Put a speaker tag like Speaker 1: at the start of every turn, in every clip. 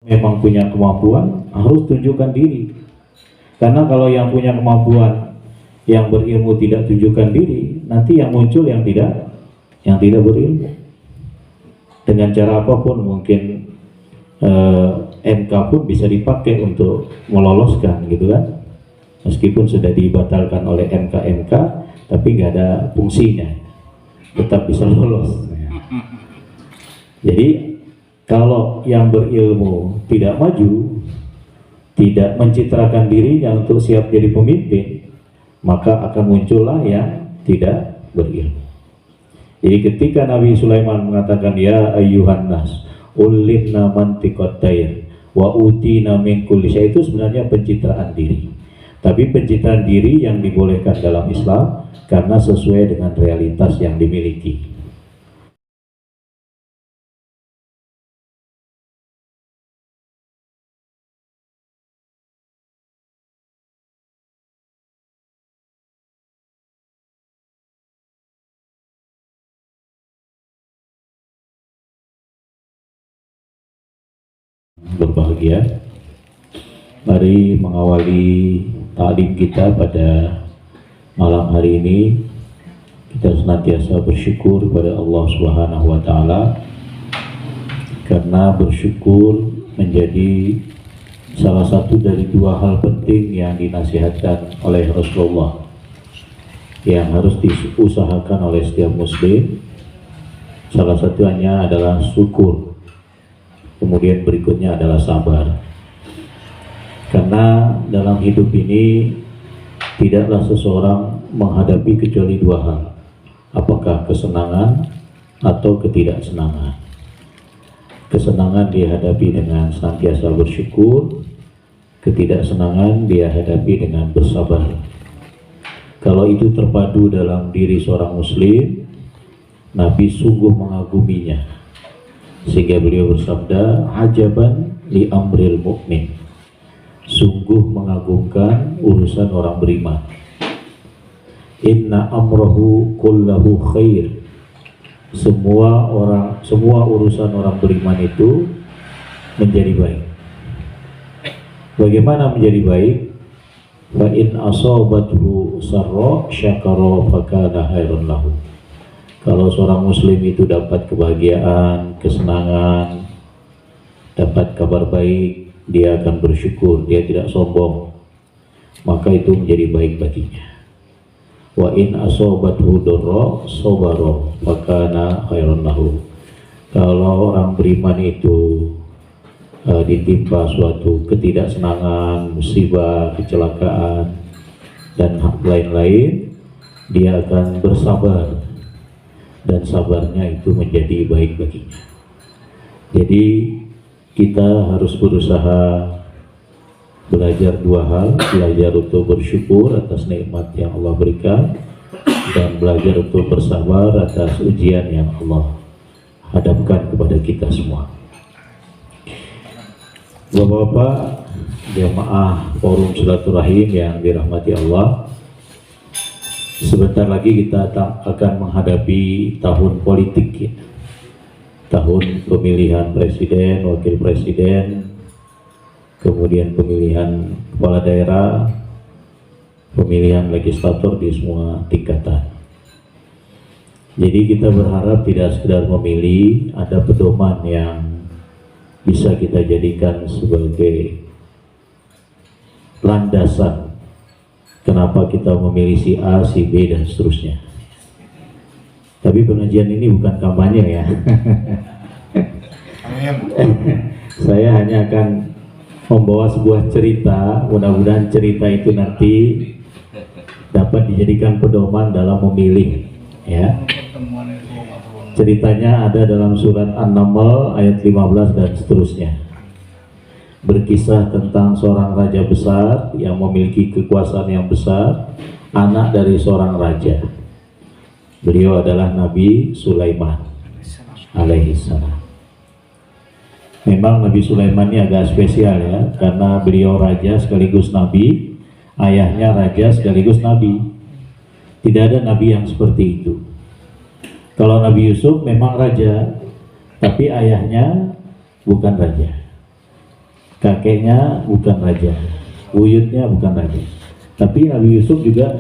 Speaker 1: memang punya kemampuan harus tunjukkan diri. Karena kalau yang punya kemampuan, yang berilmu tidak tunjukkan diri, nanti yang muncul yang tidak berilmu. Dengan cara apapun mungkin MK pun bisa dipakai untuk meloloskan gitu kan. Meskipun sudah dibatalkan oleh MK, tapi nggak ada fungsinya, tetap bisa lolos. Jadi kalau yang berilmu tidak maju, tidak mencitrakan dirinya untuk siap jadi pemimpin, maka akan muncullah yang tidak berilmu. Jadi ketika Nabi Sulaiman mengatakan ya ayyuhan nas ulimna mantiqat tayr wa utina min kulli syai, itu sebenarnya pencitraan diri. Tapi pencitraan diri yang dibolehkan dalam Islam karena sesuai dengan realitas yang dimiliki. Berbahagia, mari mengawali taklim kita pada malam hari ini. Kita senantiasa bersyukur kepada Allah Subhanahu wa Ta'ala, karena bersyukur menjadi salah satu dari dua hal penting yang dinasihatkan oleh Rasulullah, yang harus diusahakan oleh setiap muslim. Salah satunya adalah syukur, kemudian berikutnya adalah sabar. Karena dalam hidup ini tidaklah seseorang menghadapi kecuali dua hal, apakah kesenangan atau ketidaksenangan. Kesenangan dia hadapi dengan senantiasa bersyukur, ketidaksenangan dia hadapi dengan bersabar. Kalau itu terpadu dalam diri seorang muslim, Nabi sungguh mengaguminya, sehingga beliau bersabda, ajaban li amril mu'min, sungguh mengagumkan urusan orang beriman. Inna amrahu kullahu khair, semua urusan orang beriman itu menjadi baik. Bagaimana menjadi baik? Fa in asabathu sarra syakara fakana khairun lahu. Kalau seorang muslim itu dapat kebahagiaan, kesenangan, dapat kabar baik, dia akan bersyukur, dia tidak sombong, maka itu menjadi baik baginya. Wa in asobathu dharra sabara fakana khairun lahu. Kalau orang beriman itu ditimpa suatu ketidaksenangan, musibah, kecelakaan dan lain-lain, dia akan bersabar, dan sabarnya itu menjadi baik baginya. Jadi kita harus berusaha belajar dua hal, belajar untuk bersyukur atas nikmat yang Allah berikan, dan belajar untuk bersabar atas ujian yang Allah hadapkan kepada kita semua. Bapak-bapak jamaah forum silaturahim yang dirahmati Allah, sebentar lagi kita akan menghadapi tahun politik ya. Tahun pemilihan presiden, wakil presiden, kemudian pemilihan kepala daerah, pemilihan legislator di semua tingkatan. Jadi kita berharap tidak sekedar memilih, ada pedoman yang bisa kita jadikan sebagai landasan kenapa kita memilih si A, si B, dan seterusnya. Tapi pengajian ini bukan kampanye ya. Saya hanya akan membawa sebuah cerita, mudah-mudahan cerita itu nanti dapat dijadikan pedoman dalam memilih ya. Ceritanya ada dalam surat An-Naml ayat 15 dan seterusnya. Berkisah tentang seorang raja besar yang memiliki kekuasaan yang besar, anak dari seorang raja. Beliau adalah Nabi Sulaiman alaihissalam. Memang Nabi Sulaiman ini agak spesial ya, karena beliau raja sekaligus nabi, ayahnya raja sekaligus nabi. Tidak ada nabi yang seperti itu. Kalau Nabi Yusuf memang raja, tapi ayahnya bukan raja. kakeknya bukan raja, buyutnya bukan raja. Tapi Nabi Yusuf juga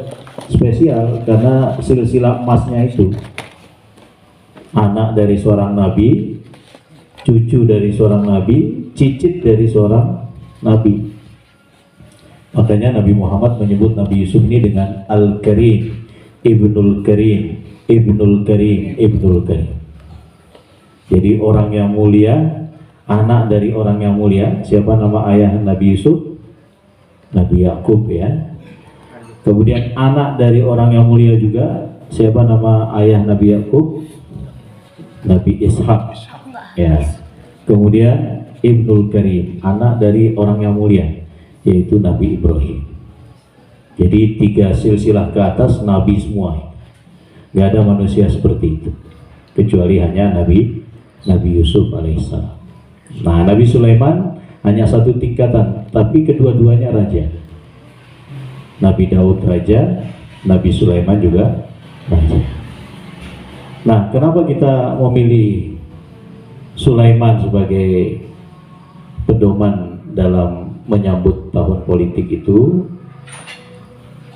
Speaker 1: spesial karena silsilah emasnya itu, anak dari seorang nabi, cucu dari seorang nabi, cicit dari seorang nabi. Makanya Nabi Muhammad menyebut Nabi Yusuf ini dengan Al-Karim, Ibnul Karim, Ibnul Karim, Ibnul Karim. Jadi orang yang mulia, anak dari orang yang mulia. Siapa nama ayah Nabi Yusuf? Nabi Yakub ya. Kemudian anak dari orang yang mulia juga. Siapa nama ayah Nabi Yakub? Nabi Ishak ya. Kemudian Ibnul Karim, anak dari orang yang mulia, yaitu Nabi Ibrahim. Jadi 3 silsilah ke atas Nabi semua. Gak ada manusia seperti itu kecuali hanya Nabi Yusuf alaihissalam. Nah, Nabi Sulaiman hanya 1 tingkatan, tapi kedua-duanya raja. Nabi Daud raja, Nabi Sulaiman juga raja. Nah, kenapa kita memilih Sulaiman sebagai pedoman dalam menyambut tahun politik itu?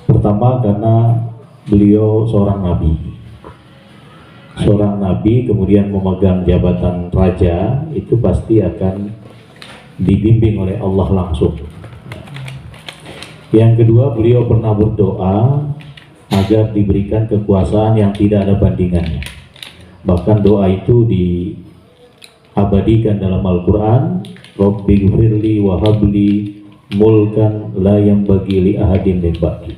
Speaker 1: Pertama, karena beliau seorang nabi. Seorang nabi kemudian memegang jabatan raja, itu pasti akan dibimbing oleh Allah langsung. Yang kedua, beliau pernah berdoa agar diberikan kekuasaan yang tidak ada bandingannya. Bahkan doa itu diabadikan dalam Al-Quran. Rabbighfirli wa habli mulkan la yanbaghi li ahadin min ba'di.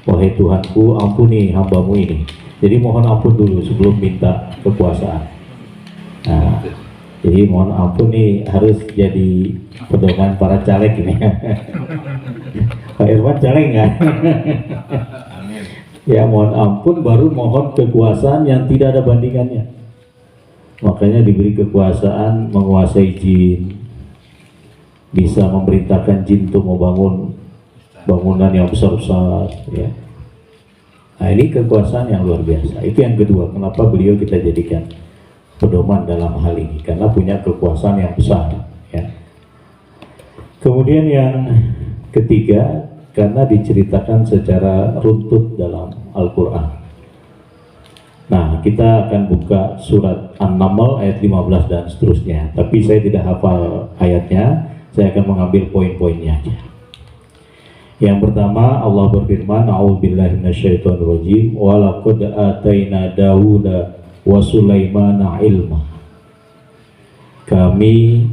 Speaker 1: Wahai Tuhanku, ampuni hambamu ini. Jadi mohon ampun dulu sebelum minta kekuasaan. Nah, jadi mohon ampun nih harus jadi pedoman para caleg ini. Pak Irwan caleg nggak? Ya, mohon ampun baru mohon kekuasaan yang tidak ada bandingannya. Makanya diberi kekuasaan menguasai jin, bisa memerintahkan jin untuk membangun bangunan yang besar-besar ya. Nah, ini kekuasaan yang luar biasa. Itu yang kedua, kenapa beliau kita jadikan pedoman dalam hal ini, karena punya kekuasaan yang besar ya. Kemudian yang ketiga, karena diceritakan secara runtut dalam Al-Quran. Nah, kita akan buka surat An-Naml ayat 15 dan seterusnya, tapi saya tidak hafal ayatnya, saya akan mengambil poin-poinnya aja. Yang pertama, Allah berfirman, a'udzubillahi minasyaitonirrajim, wa laqad ataina Dawuda wa Sulaimana ilma. Kami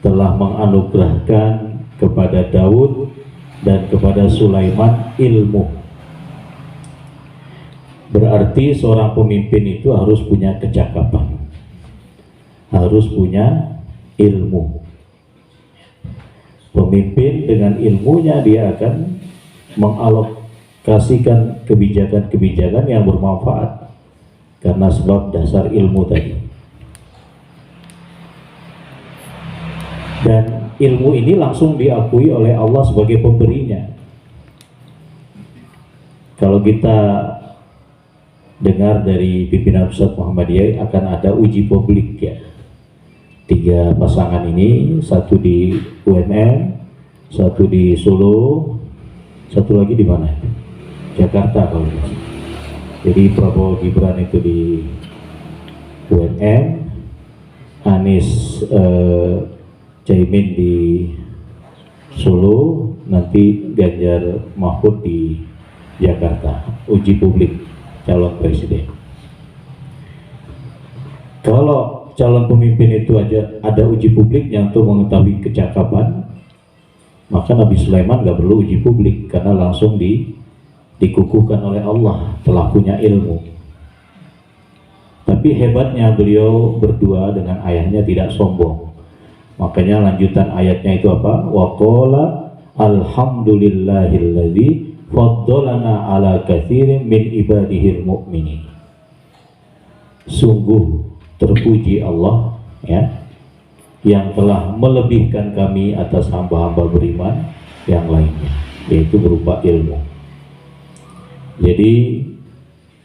Speaker 1: telah menganugerahkan kepada Daud dan kepada Sulaiman ilmu. Berarti seorang pemimpin itu harus punya kecakapan, harus punya ilmu. Pemimpin dengan ilmunya dia akan mengalokasikan kebijakan-kebijakan yang bermanfaat karena sebab dasar ilmu tadi. Dan ilmu ini langsung diakui oleh Allah sebagai pemberinya. Kalau kita dengar dari pimpinan pusat Muhammadiyah akan ada uji publik ya. 3 pasangan ini, satu di UNM, satu di Solo, satu lagi di mana? Jakarta kalau tidak. Jadi Prabowo Gibran itu di UNM, Anies Caimin di Solo, nanti Ganjar Mahfud di Jakarta. Uji publik calon presiden. Kalau calon pemimpin itu aja ada uji publiknya untuk mengetahui kecakapan, maka Nabi Sulaiman nggak perlu uji publik karena langsung dikukuhkan oleh Allah, telah punya ilmu. Tapi hebatnya beliau berdua dengan ayahnya tidak sombong. Makanya lanjutan ayatnya itu apa? Wa qala alhamdulillahilladzi faddalana ala katsirin min ibadihil mu'minin. Sungguh terpuji Allah ya, yang telah melebihkan kami atas hamba-hamba beriman yang lainnya, yaitu berupa ilmu. Jadi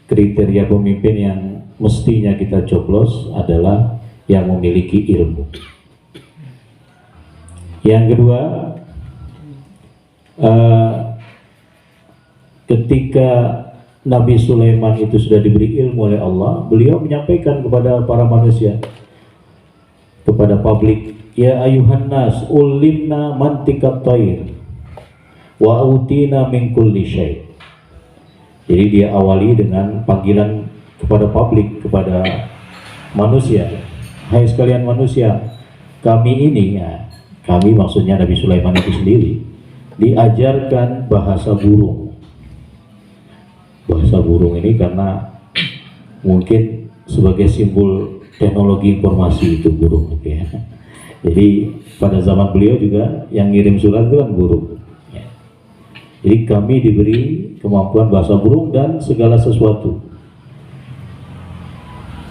Speaker 1: kriteria pemimpin yang mestinya kita coblos adalah yang memiliki ilmu. Yang kedua, ketika Nabi Sulaiman itu sudah diberi ilmu oleh Allah, beliau menyampaikan kepada para manusia, kepada publik, ya ayuhan nas ulimna mantiqat thair wa utina min kulli syai'. Jadi dia awali dengan panggilan kepada publik, kepada manusia. Hai sekalian manusia, kami ini, ya, kami maksudnya Nabi Sulaiman itu sendiri, diajarkan bahasa burung. Bahasa burung ini karena mungkin sebagai simbol teknologi informasi itu burung, gitu ya. Jadi pada zaman beliau juga yang ngirim surat itu kan burung. Ya. Jadi kami diberi kemampuan bahasa burung dan segala sesuatu.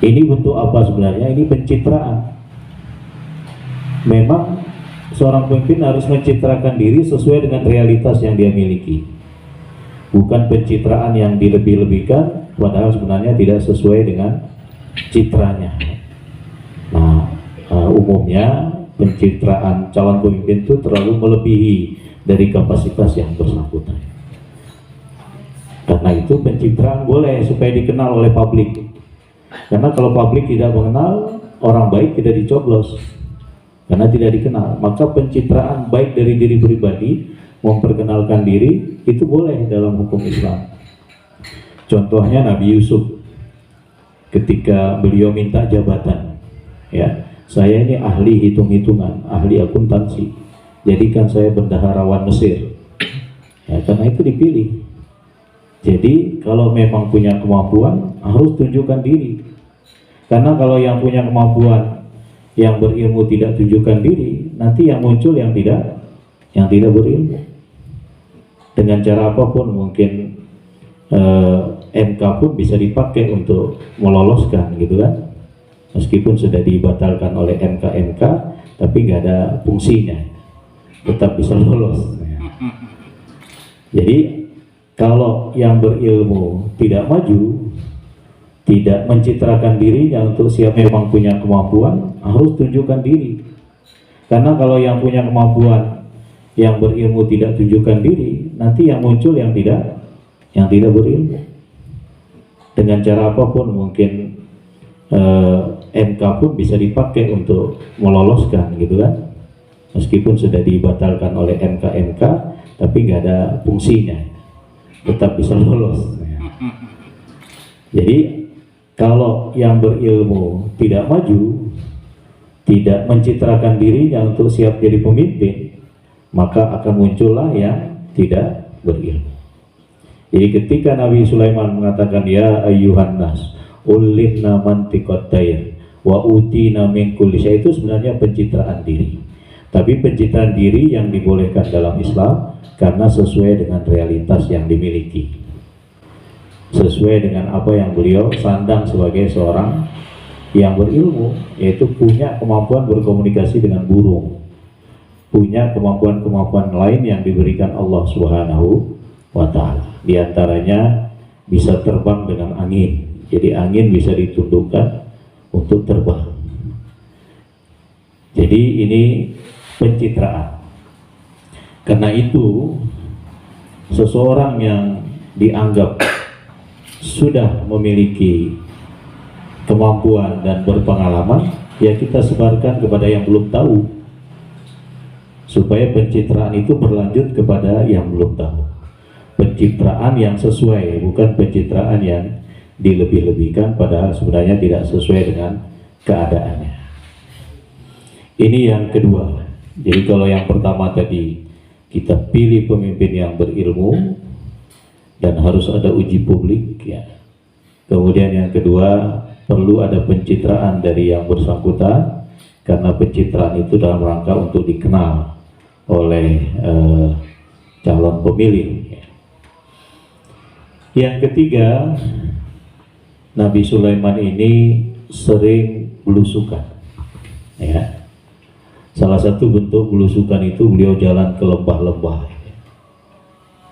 Speaker 1: Ini bentuk apa sebenarnya? Ini pencitraan. Memang seorang pemimpin harus mencitrakan diri sesuai dengan realitas yang dia miliki. Bukan pencitraan yang dilebih-lebihkan, padahal sebenarnya tidak sesuai dengan citranya. Nah, umumnya pencitraan calon pemimpin itu terlalu melebihi dari kapasitas yang bersangkutan. Karena itu pencitraan boleh supaya dikenal oleh publik. Karena kalau publik tidak mengenal, orang baik tidak dicoblos. Karena tidak dikenal, maka pencitraan baik dari diri pribadi, memperkenalkan diri, itu boleh dalam hukum Islam. Contohnya Nabi Yusuf, ketika beliau minta jabatan, ya, saya ini ahli hitung-hitungan, ahli akuntansi, jadikan saya bendaharawan Mesir. Ya, karena itu dipilih. Jadi kalau memang punya kemampuan, harus tunjukkan diri. Karena kalau yang punya kemampuan, yang berilmu tidak tunjukkan diri, nanti yang muncul yang tidak berilmu. Dengan cara apapun, mungkin MK pun bisa dipakai untuk meloloskan, gitu kan? Meskipun sudah dibatalkan oleh MK, tapi nggak ada fungsinya, tetap bisa lolos. Jadi kalau yang berilmu tidak maju, tidak mencitrakan dirinya untuk siapa memang punya kemampuan, harus tunjukkan diri. Karena kalau yang punya kemampuan, yang berilmu tidak tunjukkan diri, nanti yang muncul yang tidak berilmu. Dengan cara apapun, mungkin MK pun bisa dipakai untuk meloloskan, gitu kan? Meskipun sudah dibatalkan oleh MK, tapi nggak ada fungsinya, tetap bisa lolos. Jadi kalau yang berilmu tidak maju, tidak mencitrakan dirinya untuk siap jadi pemimpin, maka akan muncullah yang tidak berilmu. Jadi ketika Nabi Sulaiman mengatakan, ya ayyuhan nas ulimna mantiqat thair wa utina min kulli syai', itu sebenarnya pencitraan diri. Tapi pencitraan diri yang dibolehkan dalam Islam karena sesuai dengan realitas yang dimiliki, sesuai dengan apa yang beliau sandang sebagai seorang yang berilmu, yaitu punya kemampuan berkomunikasi dengan burung, punya kemampuan-kemampuan lain yang diberikan Allah Subhanahu wa Ta'ala. Di antaranya bisa terbang dengan angin, jadi angin bisa ditundukkan untuk terbang. Jadi ini pencitraan. Karena itu seseorang yang dianggap sudah memiliki kemampuan dan berpengalaman, ya kita sebarkan kepada yang belum tahu, supaya pencitraan itu berlanjut kepada yang belum tahu. Pencitraan yang sesuai, bukan pencitraan yang dilebih-lebihkan padahal sebenarnya tidak sesuai dengan keadaannya. Ini yang kedua. Jadi kalau yang pertama tadi, kita pilih pemimpin yang berilmu dan harus ada uji publik, ya. Kemudian yang kedua, perlu ada pencitraan dari yang bersangkutan, karena pencitraan itu dalam rangka untuk dikenal oleh calon pemilih, ya. Yang ketiga, Nabi Sulaiman ini sering belusukan, ya. Salah satu bentuk belusukan itu beliau jalan ke lembah-lembah.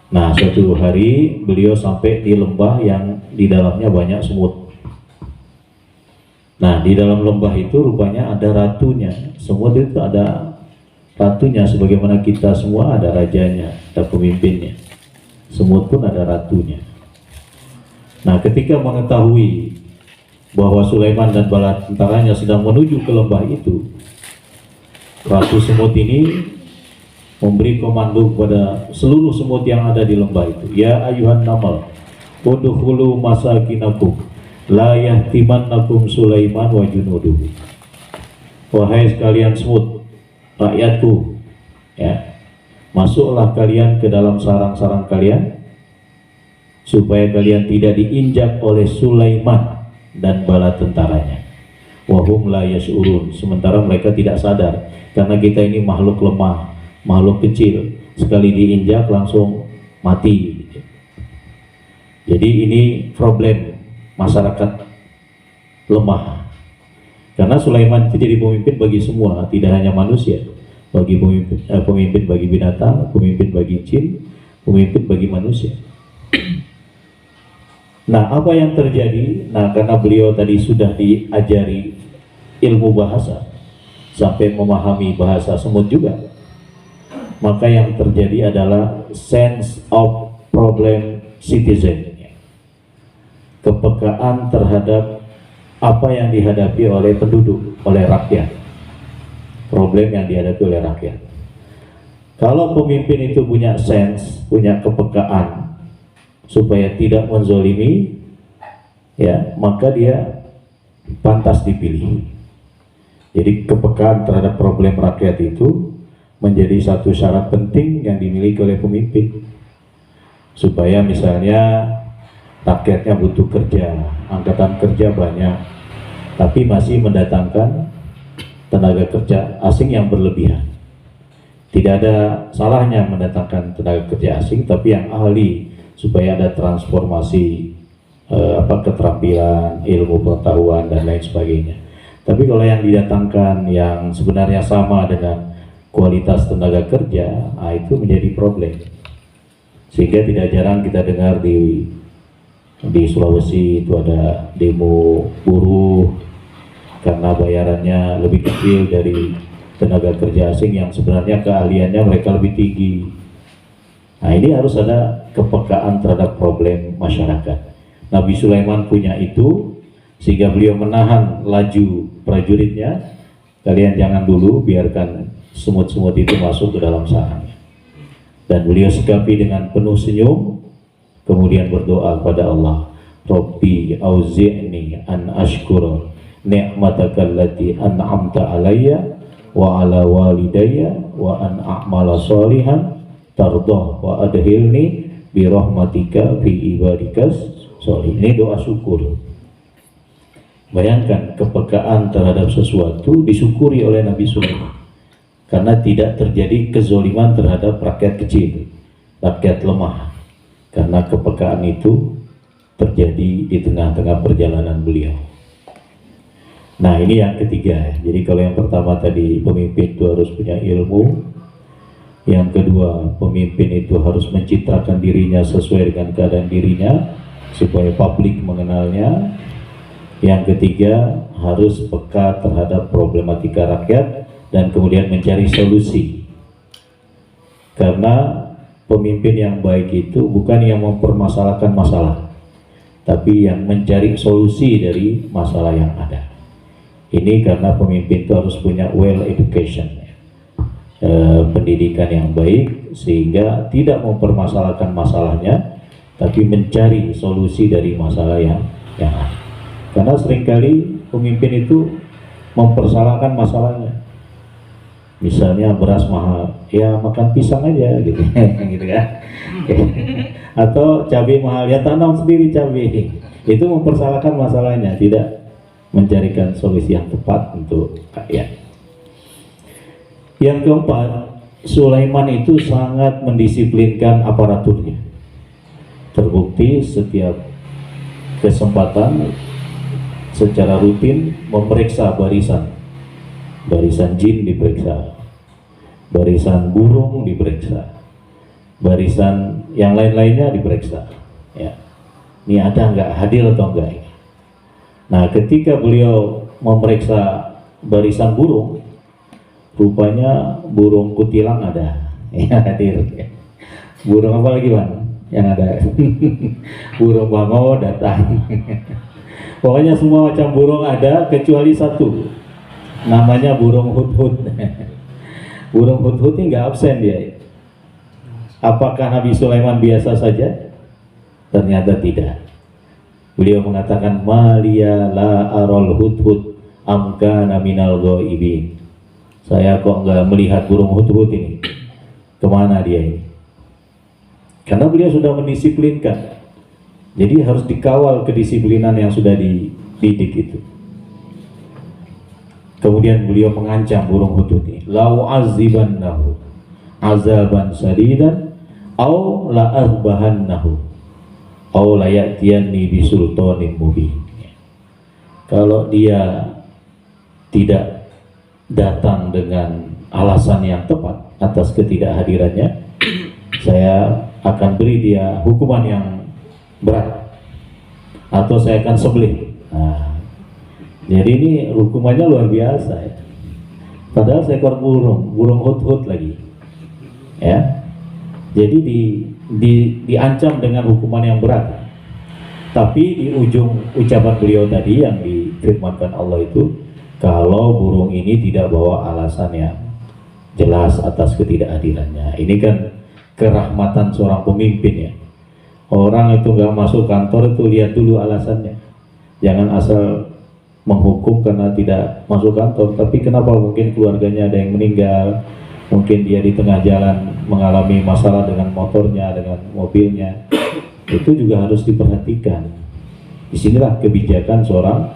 Speaker 1: Nah, suatu hari beliau sampai di lembah yang di dalamnya banyak semut. Nah, di dalam lembah itu rupanya ada ratunya. Semut itu ada ratunya, sebagaimana kita semua ada rajanya, ada pemimpinnya. Semut pun ada ratunya. Nah, ketika mengetahui bahwa Sulaiman dan bala tentaranya sedang menuju ke lembah itu, Ratu Semut ini memberi komando kepada seluruh semut yang ada di lembah itu. Ya ayuhan namal, udkhulu masakinakum, la yahtimannakum Sulaiman wa junuduhu. Wahai sekalian semut, rakyatku, ya, masuklah kalian ke dalam sarang-sarang kalian, supaya kalian tidak diinjak oleh Sulaiman dan bala tentaranya. Wahum la yash'urun, sementara mereka tidak sadar, karena kita ini makhluk lemah, makhluk kecil, sekali diinjak langsung mati. Jadi ini problem masyarakat lemah. Karena Sulaiman itu jadi pemimpin bagi semua, tidak hanya manusia, bagi pemimpin bagi binatang, pemimpin bagi jin, pemimpin bagi manusia. Nah, apa yang terjadi? Nah, karena beliau tadi sudah diajari ilmu bahasa sampai memahami bahasa semut juga, maka yang terjadi adalah sense of problem citizen, kepekaan terhadap apa yang dihadapi oleh penduduk, oleh rakyat, problem yang dihadapi oleh rakyat. Kalau pemimpin itu punya sense, punya kepekaan supaya tidak menzolimi, ya, maka dia pantas dipilih. Jadi kepekaan terhadap problem rakyat itu menjadi satu syarat penting yang dimiliki oleh pemimpin, supaya misalnya rakyatnya butuh kerja, angkatan kerja banyak, tapi masih mendatangkan tenaga kerja asing yang berlebihan. Tidak ada salahnya mendatangkan tenaga kerja asing, tapi yang ahli, supaya ada transformasi keterampilan, ilmu pengetahuan dan lain sebagainya. Tapi kalau yang didatangkan yang sebenarnya sama dengan kualitas tenaga kerja, nah itu menjadi problem. Sehingga tidak jarang kita dengar di Sulawesi itu ada demo buruh karena bayarannya lebih kecil dari tenaga kerja asing yang sebenarnya keahliannya mereka lebih tinggi. Nah, ini harus ada kepekaan terhadap problem masyarakat. Nabi Sulaiman punya itu, sehingga beliau menahan laju prajuritnya. Kalian jangan dulu biarkan semut-semut itu masuk ke dalam sarangnya. Dan beliau sikapi dengan penuh senyum, kemudian berdoa kepada Allah, Rabbi auzi'ni an ashkura ni'mataka allati an'amta alayya wa ala walidayya wa an a'mala salihan tardah wa adhilni bi rahmatika fi ibadikas sholih. Ini doa syukur. Bayangkan kepekaan terhadap sesuatu disyukuri oleh Nabi Sulaiman, karena tidak terjadi kezoliman terhadap rakyat kecil, rakyat lemah, karena kepekaan itu terjadi di tengah-tengah perjalanan beliau. Nah, ini yang ketiga. Jadi kalau yang pertama tadi pemimpin itu harus punya ilmu, yang kedua pemimpin itu harus mencitrakan dirinya sesuai dengan keadaan dirinya supaya publik mengenalnya, yang ketiga harus peka terhadap problematika rakyat dan kemudian mencari solusi. Karena pemimpin yang baik itu bukan yang mempermasalahkan masalah, tapi yang mencari solusi dari masalah yang ada. Ini karena pemimpin itu harus punya well education, pendidikan yang baik, sehingga tidak mempermasalahkan masalahnya, tapi mencari solusi dari masalah yang ada. Karena seringkali pemimpin itu mempersalahkan masalahnya. Misalnya beras mahal, ya makan pisang aja gitu, gitu kan? Atau cabai mahal, ya tanam sendiri cabai. Itu mempersalahkan masalahnya, tidak mencarikan solusi yang tepat untuk rakyat. Yang keempat, Sulaiman itu sangat mendisiplinkan aparaturnya. Terbukti setiap kesempatan secara rutin memeriksa barisan jin diperiksa, barisan burung diperiksa, barisan yang lain-lainnya diperiksa. Ya, ini ada nggak hadir atau enggak? Nah, ketika beliau memeriksa barisan burung, rupanya burung kutilang ada yang hadir. Burung apa lagi Bang yang ada? Burung bangau datang. Pokoknya semua macam burung ada kecuali satu, namanya burung hudhud. Burung hudhud ini nggak absen dia. Apakah Nabi Sulaiman biasa saja? Ternyata tidak. Beliau mengatakan Malia la arol hudhud amkana minal ghaibin. Saya kok nggak melihat burung hudhud ini. Kemana dia ini? Karena beliau sudah mendisiplinkan. Jadi harus dikawal kedisiplinan yang sudah dididik itu. Kemudian beliau mengancam burung hudhud ini, lau azibannahu azaban sadidan au la arbahannahu au la ya'tiyanni bisultanin mubin. Kalau dia tidak datang dengan alasan yang tepat atas ketidakhadirannya, saya akan beri dia hukuman yang berat atau saya akan sembelih. Nah, jadi ini hukumannya luar biasa ya. Padahal seekor burung hudhud lagi, ya. Jadi diancam dengan hukuman yang berat. Tapi di ujung ucapan beliau tadi yang difirmankan Allah itu, kalau burung ini tidak bawa alasan yang jelas atas ketidakhadirannya. Ini kan kerahmatan seorang pemimpin ya. Orang itu nggak masuk kantor itu lihat dulu alasannya. Jangan asal menghukum karena tidak masuk kantor. Tapi kenapa mungkin keluarganya ada yang meninggal, mungkin dia di tengah jalan mengalami masalah dengan motornya, dengan mobilnya, itu juga harus diperhatikan. Disinilah kebijakan seorang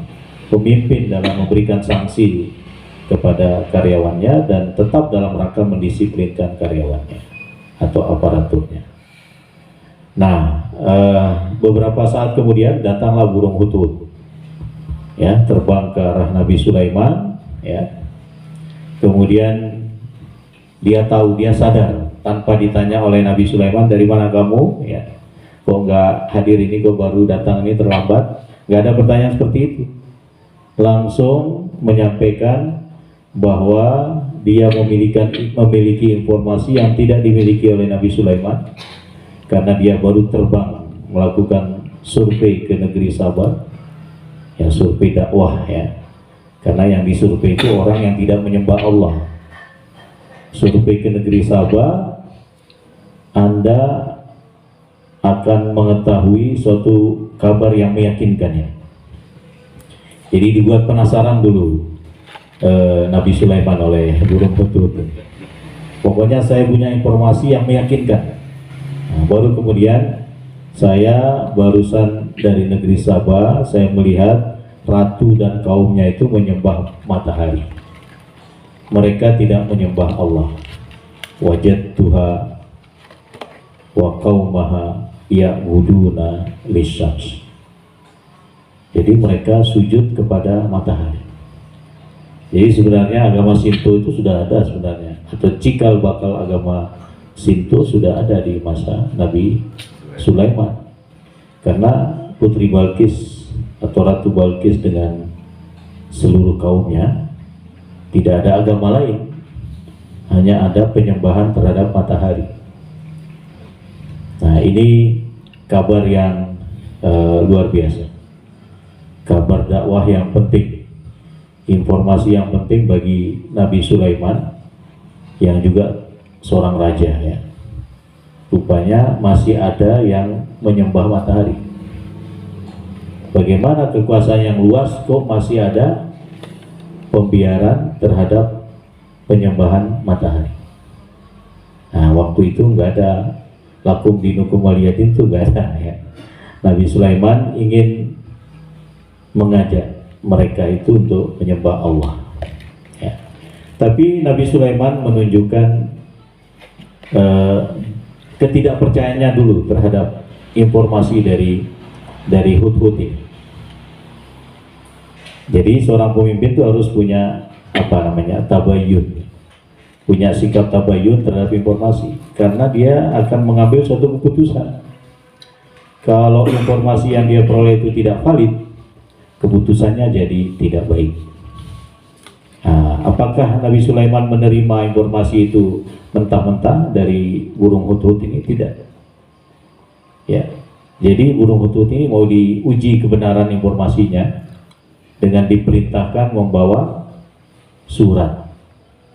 Speaker 1: pemimpin dalam memberikan sanksi kepada karyawannya dan tetap dalam rangka mendisiplinkan karyawannya atau aparaturnya. Nah, beberapa saat kemudian datanglah burung hudhud, ya, terbang ke arah Nabi Sulaiman, ya. Kemudian dia tahu, dia sadar tanpa ditanya oleh Nabi Sulaiman, dari mana kamu, ya, kok nggak hadir ini, kok baru datang ini terlambat. Nggak ada pertanyaan seperti itu, langsung menyampaikan bahwa dia memiliki informasi yang tidak dimiliki oleh Nabi Sulaiman karena dia baru terbang melakukan survei ke negeri Sabah, ya, survei dakwah ya, karena yang disurvei itu orang yang tidak menyembah Allah. Survei ke negeri Sabah, Anda akan mengetahui suatu kabar yang meyakinkan ya. Jadi dibuat penasaran dulu Nabi Sulaiman oleh burung hudhud. Pokoknya saya punya informasi yang meyakinkan. Nah, baru kemudian saya barusan dari negeri Sabah, saya melihat ratu dan kaumnya itu menyembah matahari. Mereka tidak menyembah Allah. Wajadtuha wa qaumaha ya'buduna lisyams. Jadi mereka sujud kepada matahari. Jadi sebenarnya agama Shinto itu sudah ada sebenarnya, atau cikal bakal agama Shinto sudah ada di masa Nabi Sulaiman. Karena Putri Balkis atau Ratu Balkis dengan seluruh kaumnya tidak ada agama lain, hanya ada penyembahan terhadap matahari. Nah, ini kabar yang luar biasa, kabar dakwah yang penting, informasi yang penting bagi Nabi Sulaiman yang juga seorang raja ya. Rupanya masih ada yang menyembah matahari. Bagaimana kekuasaan yang luas kok masih ada pembiaran terhadap penyembahan matahari. Nah, waktu itu nggak ada lakum dinukum waliyadin, itu nggak ada ya. Nabi Sulaiman ingin mengajak mereka itu untuk menyembah Allah ya. Tapi Nabi Sulaiman menunjukkan ketidakpercayaannya dulu terhadap informasi dari hudhud ini. Jadi seorang pemimpin itu harus punya tabayun, punya sikap tabayun terhadap informasi, karena dia akan mengambil suatu keputusan. Kalau informasi yang dia peroleh itu tidak valid, keputusannya jadi tidak baik. Nah, apakah Nabi Sulaiman menerima informasi itu mentah-mentah dari burung hudhud ini? Tidak. Ya, jadi burung hudhud ini mau diuji kebenaran informasinya dengan diperintahkan membawa surat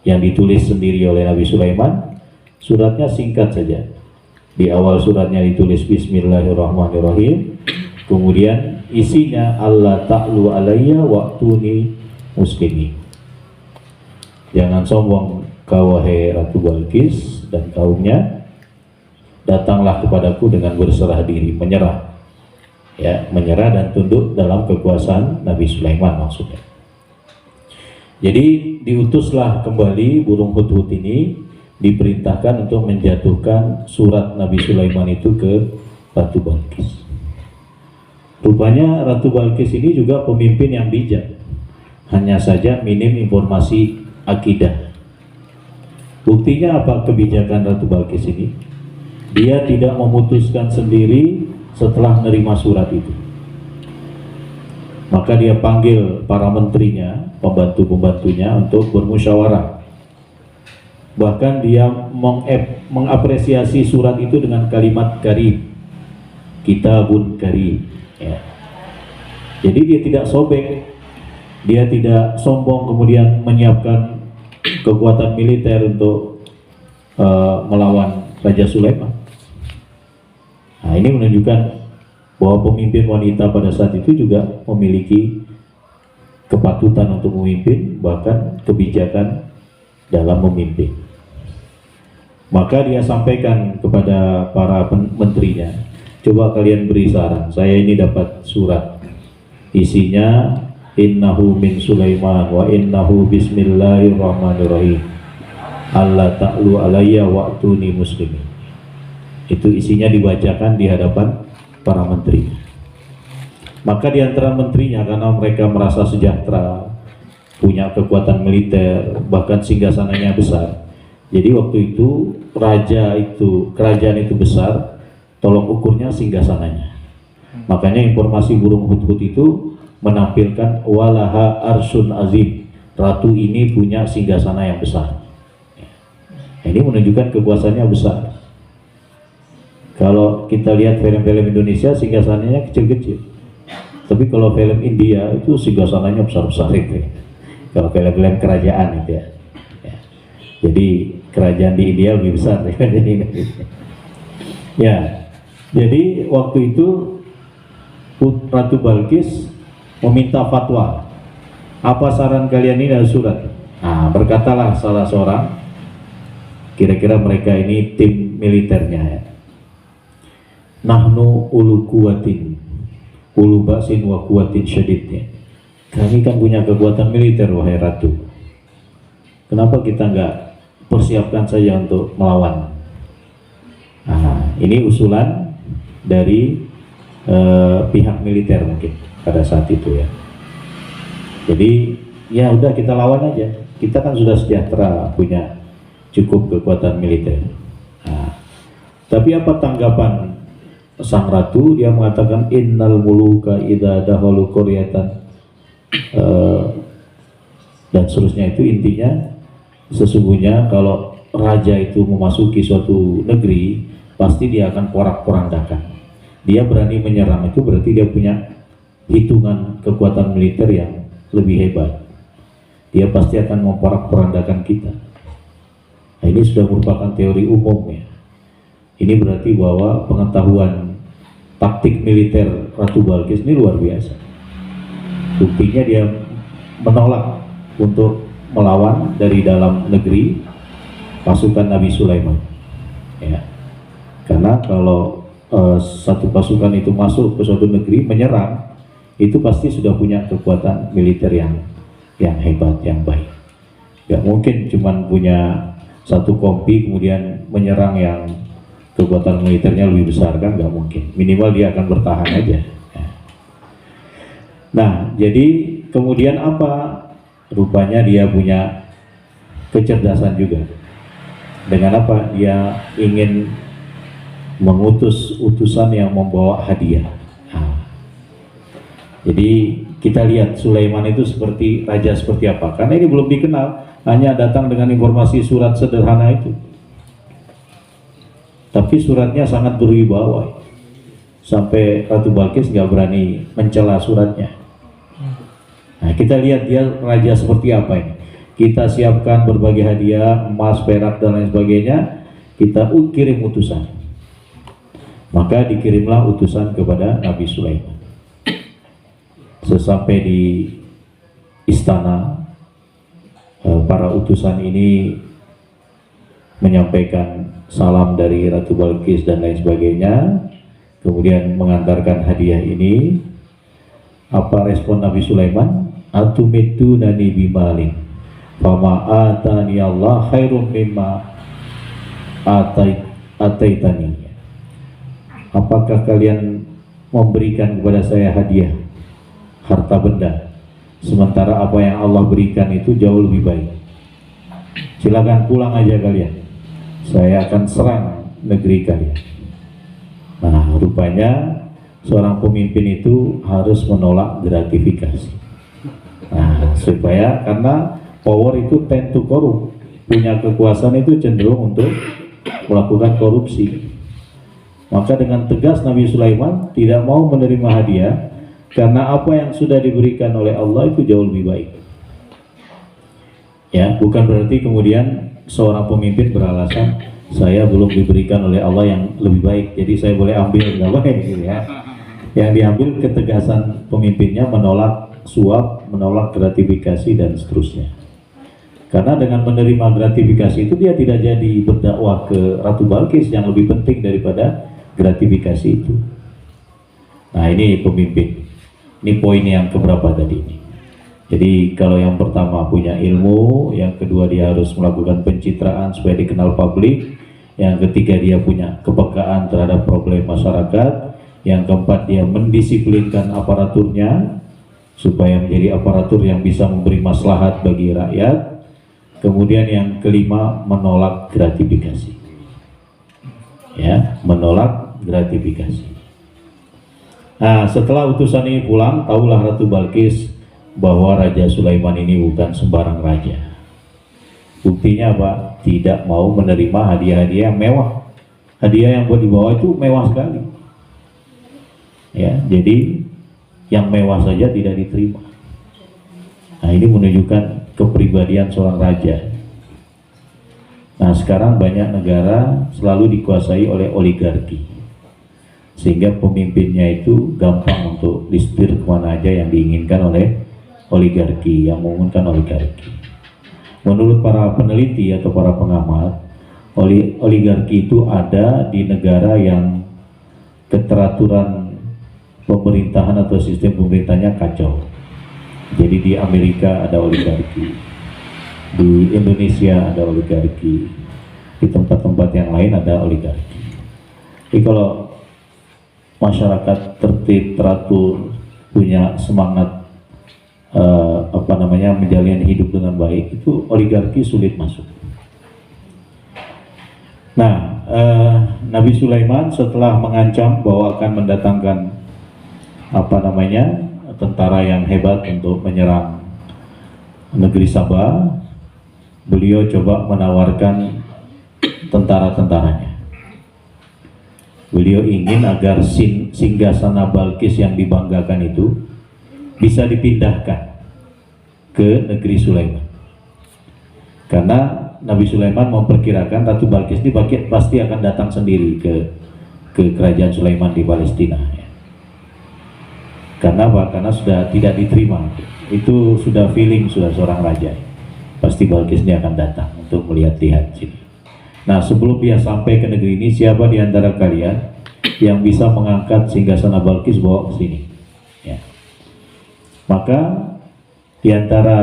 Speaker 1: yang ditulis sendiri oleh Nabi Sulaiman. Suratnya singkat saja. Di awal suratnya ditulis Bismillahirrahmanirrahim. Kemudian isinya Allah ta'lu alayya wa'tuni muslimin. Jangan sombong kau wahai Ratu Balqis dan kaumnya, datanglah kepadaku dengan berserah diri, menyerah. Ya, menyerah dan tunduk dalam kekuasaan Nabi Sulaiman maksudnya. Jadi diutuslah kembali burung hudhud ini, diperintahkan untuk menjatuhkan surat Nabi Sulaiman itu ke Ratu Balqis. Rupanya Ratu Balqis ini juga pemimpin yang bijak, hanya saja minim informasi akidah. Buktinya apa kebijakan Ratu Balqis ini? Dia tidak memutuskan sendiri setelah menerima surat itu. Maka dia panggil para menterinya, pembantu-pembantunya untuk bermusyawarah. Bahkan dia mengapresiasi surat itu dengan kalimat karim, kitabun karim. Ya. Jadi dia tidak sobek, dia tidak sombong kemudian menyiapkan kekuatan militer untuk melawan Raja Sulaiman. Nah, ini menunjukkan bahwa pemimpin wanita pada saat itu juga memiliki kepatutan untuk memimpin, bahkan kebijakan dalam memimpin. Maka dia sampaikan kepada para menterinya, coba kalian beri saran, saya ini dapat surat, isinya innahu min Sulaiman wa innahu bismillahirrahmanirrahim Allah ta'lu alayya wa'tuni muslimin. Itu isinya dibacakan di hadapan para menteri. Maka di antara menterinya, karena mereka merasa sejahtera, punya kekuatan militer, bahkan singgasananya besar, jadi waktu itu kerajaan itu besar, tolok ukurnya singgasananya. Makanya informasi burung hudhud itu menampilkan walaha arsun azim, ratu ini punya singgasana yang besar. Ini menunjukkan kekuasaannya besar. Kalau kita lihat film-film Indonesia, singgasananya kecil-kecil, tapi kalau film India itu singgasananya besar-besar itu. Kalau film-film kerajaan itu ya. Jadi kerajaan di India lebih besar daripada di Indonesia. Ya, jadi waktu itu Ratu Balqis meminta fatwa. Apa saran kalian ini dari surat? Nah, berkatalah salah seorang, kira-kira mereka ini tim militernya ya. Nahnu ulu kuwatin, ulu ba'sin wa kuwatin syadidnya. Kami kan punya kekuatan militer wahai Ratu. Kenapa kita nggak persiapkan saja untuk melawan? Nah, ini usulan dari pihak militer mungkin pada saat itu ya. Jadi ya udah kita lawan aja. Kita kan sudah sejahtera, punya cukup kekuatan militer. Nah, tapi apa tanggapan sang ratu? Dia mengatakan innal muluka idza dakhalu qaryatan dan seterusnya. Itu intinya sesungguhnya kalau raja itu memasuki suatu negeri, pasti dia akan porak-porandakan. Dia berani menyerang, itu berarti dia punya hitungan kekuatan militer yang lebih hebat. Dia pasti akan memporak-porandakan kita. Nah, ini sudah merupakan teori umum ya. Ini berarti bahwa pengetahuan taktik militer Ratu Balqis ini luar biasa. Buktinya dia menolak untuk melawan dari dalam negeri pasukan Nabi Sulaiman ya. Karena kalau satu pasukan itu masuk ke suatu negeri menyerang, itu pasti sudah punya kekuatan militer yang hebat, yang baik. Gak mungkin cuman punya satu kompi kemudian menyerang yang kekuatan militernya lebih besar, kan gak mungkin. Minimal dia akan bertahan aja ya. Nah, jadi kemudian apa? Rupanya dia punya kecerdasan juga. Dengan apa? Dia ingin mengutus utusan yang membawa hadiah. Nah, jadi kita lihat Sulaiman itu seperti raja seperti apa, karena ini belum dikenal, hanya datang dengan informasi surat sederhana itu, tapi suratnya sangat berwibawa sampai Ratu Balkis nggak berani mencela suratnya. Nah, kita lihat dia raja seperti apa ini. Kita siapkan berbagai hadiah, emas, perak dan lain sebagainya, kita kirim utusan. Maka dikirimlah utusan kepada Nabi Sulaiman. Sesampai di istana, para utusan ini menyampaikan salam dari Ratu Balkis dan lain sebagainya, kemudian mengantarkan hadiah ini. Apa respon Nabi Sulaiman? Atumitu nani bimalin fama atani Allah khairum mimma ataitani. Apakah kalian memberikan kepada saya hadiah harta benda, sementara apa yang Allah berikan itu jauh lebih baik? Silakan pulang aja kalian, saya akan serang negeri kalian. Nah, rupanya seorang pemimpin itu harus menolak gratifikasi. Nah, supaya karena power itu tend to korup, punya kekuasaan itu cenderung untuk melakukan korupsi. Maka dengan tegas Nabi Sulaiman tidak mau menerima hadiah, karena apa yang sudah diberikan oleh Allah itu jauh lebih baik. Ya, bukan berarti kemudian seorang pemimpin beralasan saya belum diberikan oleh Allah yang lebih baik, jadi saya boleh ambil, nggak boleh gitu ya. Yang diambil ketegasan pemimpinnya, menolak suap, menolak gratifikasi dan seterusnya. Karena dengan menerima gratifikasi itu dia tidak jadi berdakwah ke Ratu Balkis yang lebih penting daripada gratifikasi itu. Nah, ini pemimpin. Ini poin yang keberapa tadi ini. Jadi kalau yang pertama punya ilmu, yang kedua dia harus melakukan pencitraan supaya dikenal publik, yang ketiga dia punya kepekaan terhadap problem masyarakat, yang keempat dia mendisiplinkan aparaturnya supaya menjadi aparatur yang bisa memberi maslahat bagi rakyat, kemudian yang kelima menolak gratifikasi. Ya, menolak gratifikasi. Nah, setelah utusan ini pulang, tahulah Ratu Balkis bahwa Raja Sulaiman ini bukan sembarang raja. Buktinya apa? Tidak mau menerima hadiah-hadiah yang mewah. Hadiah yang buat dibawa itu mewah sekali. Ya, jadi yang mewah saja tidak diterima. Nah, ini menunjukkan kepribadian seorang raja. Nah, sekarang banyak negara selalu dikuasai oleh oligarki, sehingga pemimpinnya itu gampang untuk disetir kemana aja yang diinginkan oleh oligarki, yang menginginkan oligarki. Menurut para peneliti atau para pengamat, oligarki itu ada di negara yang keteraturan pemerintahan atau sistem pemerintahnya kacau. Jadi di Amerika ada oligarki, di Indonesia ada oligarki, di tempat-tempat yang lain ada oligarki. Jadi kalau masyarakat tertib, teratur, punya semangat menjalani hidup dengan baik, itu oligarki sulit masuk. Nah, Nabi Sulaiman setelah mengancam bahwa akan mendatangkan tentara yang hebat untuk menyerang negeri Sabah, beliau coba menawarkan tentara-tentaranya. Beliau ingin agar singgasana Balkis yang dibanggakan itu bisa dipindahkan ke negeri Sulaiman. Karena Nabi Sulaiman memperkirakan Ratu Balkis ini pasti akan datang sendiri ke kerajaan Sulaiman di Palestina. Karena apa? Karena sudah tidak diterima. Itu sudah feeling, sudah seorang raja. Pasti Balkis ini akan datang untuk melihat-lihat sini. Nah, sebelum dia sampai ke negeri ini, siapa di antara kalian yang bisa mengangkat singgasana Balkis bawa ke sini? Ya. Maka di antara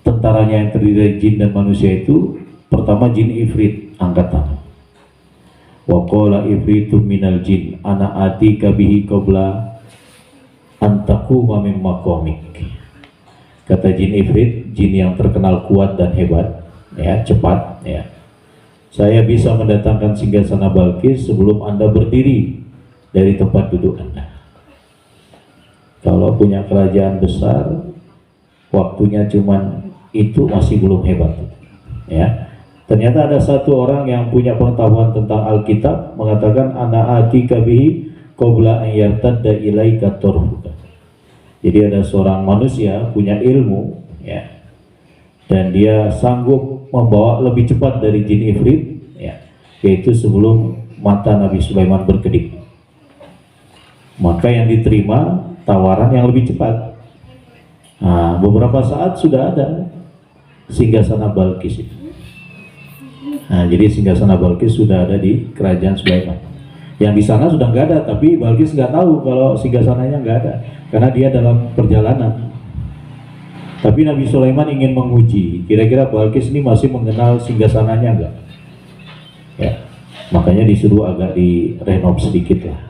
Speaker 1: tentaranya yang terdiri dari jin dan manusia itu, pertama jin Ifrit angkat tangan. Wa qala ifritum minal jin ana atika bihi qabla antakuma min maqamik. Kata jin Ifrit, jin yang terkenal kuat dan hebat, ya, cepat, ya. Saya bisa mendatangkan singgasana Balkis sebelum Anda berdiri dari tempat duduk Anda. Kalau punya kerajaan besar, waktunya cuman itu masih belum hebat, ya. Ternyata ada satu orang yang punya pengetahuan tentang Alkitab mengatakan ana atika bihi qabla an yartadda ilaika tarfuka. Jadi ada seorang manusia punya ilmu, ya, dan dia sanggup membawa lebih cepat dari jin ifrit, ya, yaitu sebelum mata Nabi Sulaiman berkedip. Maka yang diterima tawaran yang lebih cepat. Nah, beberapa saat sudah ada singgasana Balkis itu. Nah, jadi singgasana Balkis sudah ada di kerajaan Sulaiman. Yang di sana sudah nggak ada, tapi Balkis nggak tahu kalau singgasananya nggak ada, karena dia dalam perjalanan. Tapi Nabi Sulaiman ingin menguji, kira-kira Balkis ini masih mengenal singgasananya nggak? Ya, makanya disuruh agak direnov sedikit lah,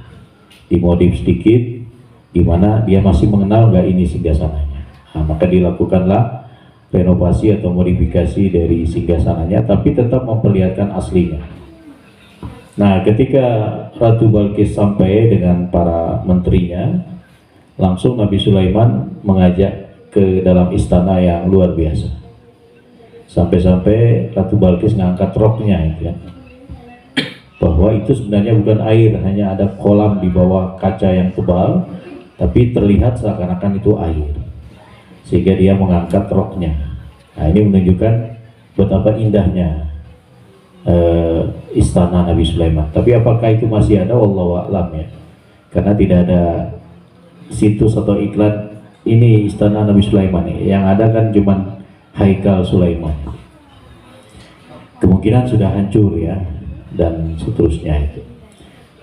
Speaker 1: dimodif sedikit, di mana dia masih mengenal nggak ini singgasananya. Nah, maka dilakukanlah renovasi atau modifikasi dari singgasananya, tapi tetap memperlihatkan aslinya. Nah, ketika Ratu Balkis sampai dengan para menterinya, langsung Nabi Sulaiman mengajak ke dalam istana yang luar biasa. Sampai-sampai Ratu Balkis ngangkat roknya itu ya, bahwa itu sebenarnya bukan air, hanya ada kolam di bawah kaca yang tebal, tapi terlihat seakan-akan itu air, sehingga dia mengangkat roknya. Nah, ini menunjukkan betapa indahnya istana Nabi Sulaiman. Tapi apakah itu masih ada? Wallahu a'lam ya, karena tidak ada situs atau iklan ini istana Nabi Sulaiman ya. Yang ada kan cuman Haikal Sulaiman, kemungkinan sudah hancur ya, dan seterusnya itu.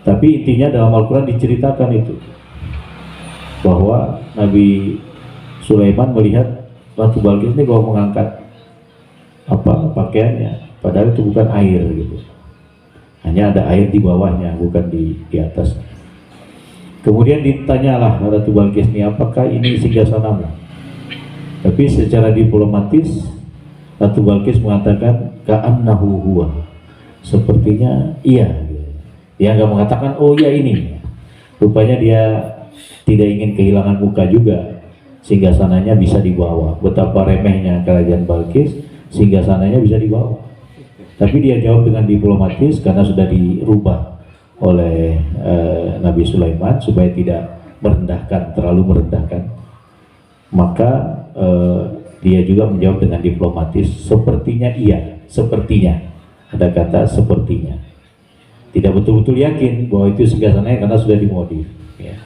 Speaker 1: Tapi intinya dalam Al-Quran diceritakan itu, bahwa Nabi Sulaiman melihat Ratu Balkis ini kalau mengangkat pakaiannya, padahal itu bukan air gitu, hanya ada air di bawahnya, bukan di atas. Kemudian ditanyalah Ratu Balkis ini, apakah ini singgasanamu? Tapi secara diplomatis Ratu Balkis mengatakan ka'annahu huwa, sepertinya iya. Dia nggak mengatakan oh iya ini. Rupanya dia tidak ingin kehilangan muka juga, singgasananya bisa dibawa. Betapa remehnya kerajaan Balkis, singgasananya bisa dibawa. Tapi dia jawab dengan diplomatis karena sudah dirubah oleh Nabi Sulaiman supaya tidak merendahkan, terlalu merendahkan. Maka dia juga menjawab dengan diplomatis, sepertinya iya, sepertinya. Ada kata sepertinya. Tidak betul-betul yakin bahwa itu singgasananya karena sudah dimodif ya.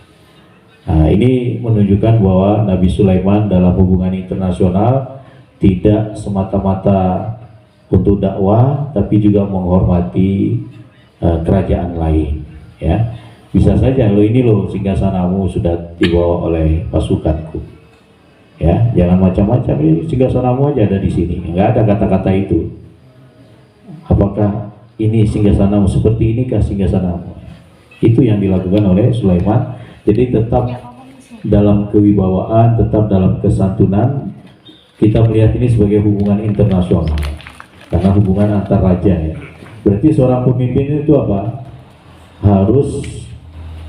Speaker 1: Nah, ini menunjukkan bahwa Nabi Sulaiman dalam hubungan internasional tidak semata-mata untuk dakwah, tapi juga menghormati kerajaan lain ya. Bisa saja lo ini lo singgasanamu sudah dibawa oleh pasukanku ya, jangan macam-macam, ini singgasanamu aja ada di sini, nggak ada kata-kata itu. Apakah ini singgasanamu, seperti inikah singgasanamu? Itu yang dilakukan oleh Sulaiman. Jadi tetap dalam kewibawaan, tetap dalam kesantunan. Kita melihat ini sebagai hubungan internasional karena hubungan antar raja ya. Berarti seorang pemimpin itu apa? Harus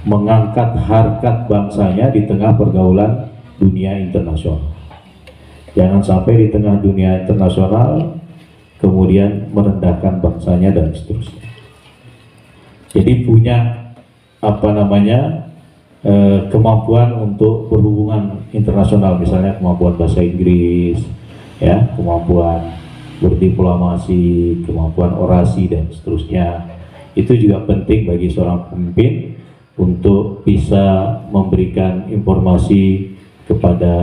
Speaker 1: mengangkat harkat bangsanya di tengah pergaulan dunia internasional. Jangan sampai di tengah dunia internasional kemudian merendahkan bangsanya dan seterusnya. Jadi punya kemampuan untuk berhubungan internasional, misalnya kemampuan bahasa Inggris, ya, kemampuan berdiplomasi, kemampuan orasi dan seterusnya. Itu juga penting bagi seorang pemimpin untuk bisa memberikan informasi kepada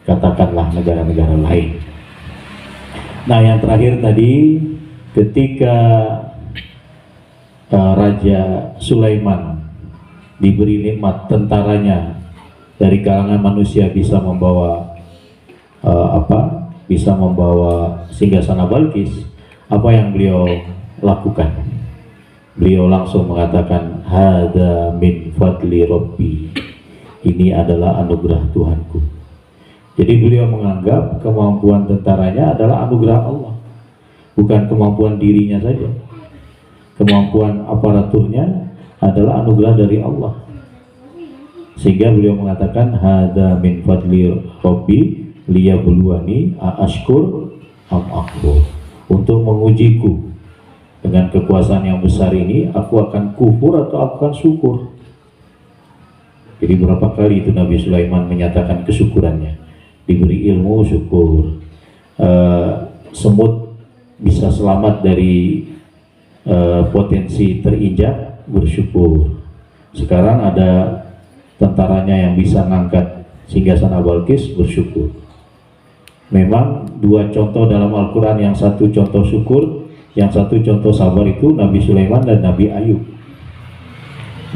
Speaker 1: katakanlah negara-negara lain. Nah, yang terakhir tadi ketika Raja Sulaiman diberi nikmat tentaranya dari kalangan manusia bisa membawa bisa membawa singgasana Balkis, apa yang beliau lakukan? Beliau langsung mengatakan hadza min fadli rabbi, ini adalah anugerah Tuhanku. Jadi beliau menganggap kemampuan tentaranya adalah anugerah Allah, bukan kemampuan dirinya saja. Kemampuan aparaturnya adalah anugerah dari Allah. Sehingga beliau mengatakan hadza min fadli rabbi liyabluwani ashkur am akfur, untuk mengujiku dengan kekuasaan yang besar ini, aku akan kufur atau aku akan syukur. Jadi berapa kali itu Nabi Sulaiman menyatakan kesyukurannya, diberi ilmu syukur, semut bisa selamat dari potensi terinjak, bersyukur. Sekarang ada tentaranya yang bisa ngangkat singgasana Balkis, bersyukur. Memang dua contoh dalam Al-Quran, yang satu contoh syukur, yang satu contoh sabar, itu Nabi Sulaiman dan Nabi Ayub.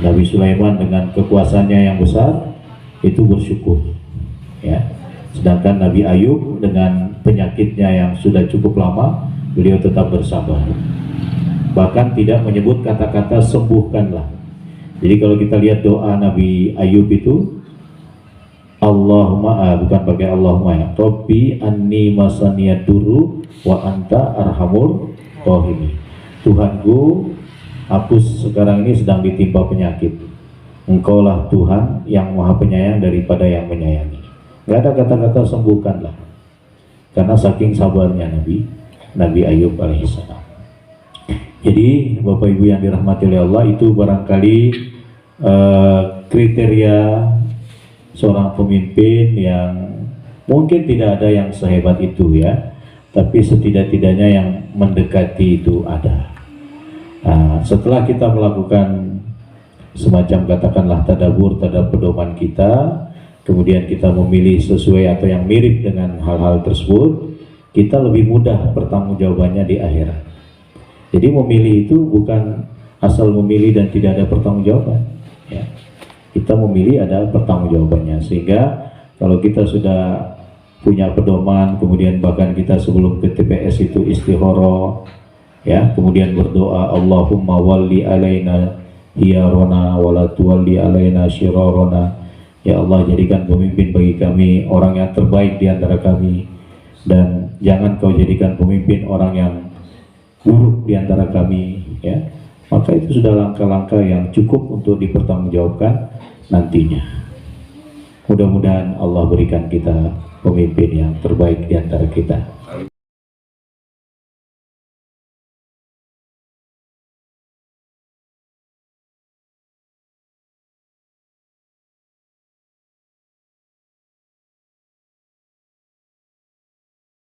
Speaker 1: Nabi Sulaiman dengan kekuasaannya yang besar itu bersyukur, ya. Sedangkan Nabi Ayub dengan penyakitnya yang sudah cukup lama, beliau tetap bersabar. Bahkan tidak menyebut kata-kata sembuhkanlah. Jadi kalau kita lihat doa Nabi Ayub itu, Allahumma, bukan pakai Allahumma ya, Rabbi anni masaniyad duru wa anta arhamur rahimin. Tuhanku, aku sekarang ini sedang ditimpa penyakit. Engkaulah Tuhan yang maha penyayang daripada yang menyayangi. Gak ada kata-kata sembuhkanlah, karena saking sabarnya Nabi Ayub alaihissalam. Jadi Bapak Ibu yang dirahmati oleh Allah, itu barangkali kriteria seorang pemimpin yang mungkin tidak ada yang sehebat itu ya, tapi setidak-tidaknya yang mendekati itu ada. Nah, setelah kita melakukan semacam katakanlah tadabbur terhadap pedoman kita, kemudian kita memilih sesuai atau yang mirip dengan hal-hal tersebut, kita lebih mudah pertanggungjawabannya di akhirat. Jadi memilih itu bukan asal memilih dan tidak ada pertanggungjawaban, ya. Kita memilih ada pertanggungjawabannya, sehingga kalau kita sudah punya pedoman, kemudian bahkan kita sebelum ke TPS itu istikharah, ya, kemudian berdoa Allahumma walli alaina hiyarona wala tuwalli alaina syirarona. Ya Allah, jadikan pemimpin bagi kami orang yang terbaik di antara kami, dan jangan kau jadikan pemimpin orang yang buruk di antara kami, ya. Maka itu sudah langkah-langkah yang cukup untuk dipertanggungjawabkan nantinya. Mudah-mudahan Allah berikan kita pemimpin yang terbaik di antara kita.